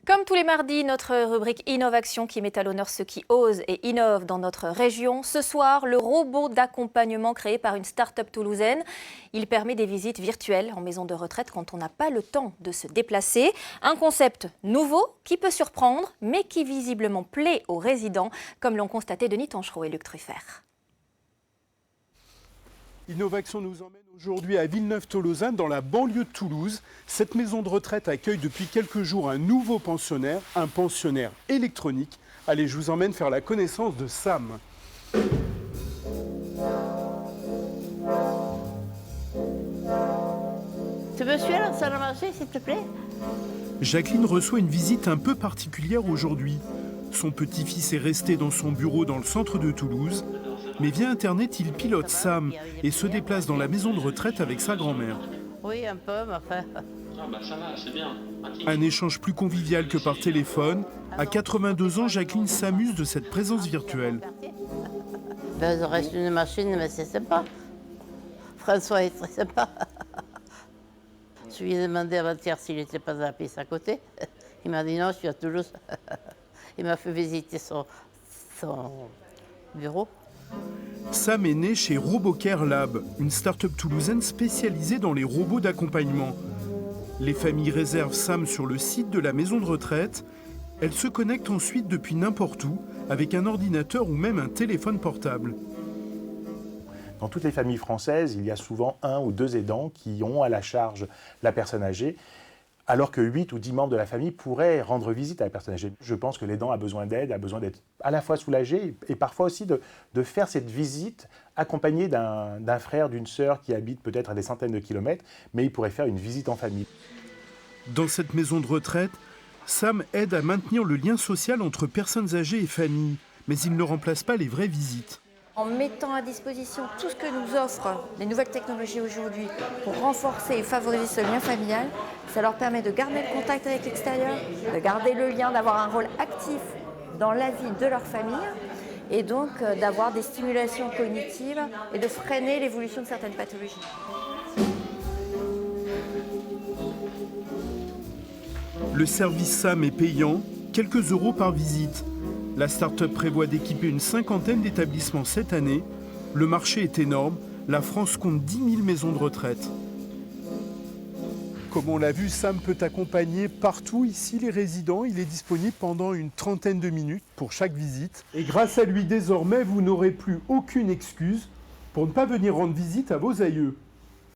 Comme tous les mardis, notre rubrique Innovation qui met à l'honneur ceux qui osent et innovent dans notre région. Ce soir, le robot d'accompagnement créé par une start-up toulousaine. Il permet des visites virtuelles en maison de retraite quand on n'a pas le temps de se déplacer. Un concept nouveau qui peut surprendre, mais qui visiblement plaît aux résidents, comme l'ont constaté Denis Tanchereau et Luc Truffert. Innovation nous emmène aujourd'hui à Villeneuve-Tolosane, dans la banlieue de Toulouse. Cette maison de retraite accueille depuis quelques jours un nouveau pensionnaire, un pensionnaire électronique. Allez, je vous emmène faire la connaissance de Sam. Tu me suis à la salle à manger, s'il te plaît? Jacqueline reçoit une visite un peu particulière aujourd'hui. Son petit-fils est resté dans son bureau dans le centre de Toulouse. Mais via Internet, il pilote Sam et se déplace dans la maison de retraite avec sa grand-mère. Oui, un peu, mais enfin... Ah bah ça va, c'est bien. Un échange plus convivial que par téléphone. À 82 ans, Jacqueline s'amuse de cette présence virtuelle. Ben, je reste une machine, mais c'est sympa. François est très sympa. Je lui ai demandé avant-hier s'il n'était pas à la piste à côté. Il m'a dit non, je suis à Toulouse. Il m'a fait visiter son bureau. Sam est né chez RoboCare Lab, une start-up toulousaine spécialisée dans les robots d'accompagnement. Les familles réservent Sam sur le site de la maison de retraite. Elle se connecte ensuite depuis n'importe où, avec un ordinateur ou même un téléphone portable. Dans toutes les familles françaises, il y a souvent un ou deux aidants qui ont à la charge la personne âgée, alors que 8 ou 10 membres de la famille pourraient rendre visite à la personne âgée. Je pense que l'aidant a besoin d'aide, a besoin d'être à la fois soulagé et parfois aussi de faire cette visite accompagné d'un frère, d'une sœur qui habite peut-être à des centaines de kilomètres, mais il pourrait faire une visite en famille. Dans cette maison de retraite, Sam aide à maintenir le lien social entre personnes âgées et familles, mais il ne remplace pas les vraies visites. En mettant à disposition tout ce que nous offrent les nouvelles technologies aujourd'hui pour renforcer et favoriser ce lien familial, ça leur permet de garder le contact avec l'extérieur, de garder le lien, d'avoir un rôle actif dans la vie de leur famille et donc d'avoir des stimulations cognitives et de freiner l'évolution de certaines pathologies. Le service Sam est payant, quelques euros par visite. La start-up prévoit d'équiper une cinquantaine d'établissements cette année. Le marché est énorme. La France compte 10 000 maisons de retraite. Comme on l'a vu, Sam peut accompagner partout ici les résidents. Il est disponible pendant une trentaine de minutes pour chaque visite. Et grâce à lui, désormais, vous n'aurez plus aucune excuse pour ne pas venir rendre visite à vos aïeux.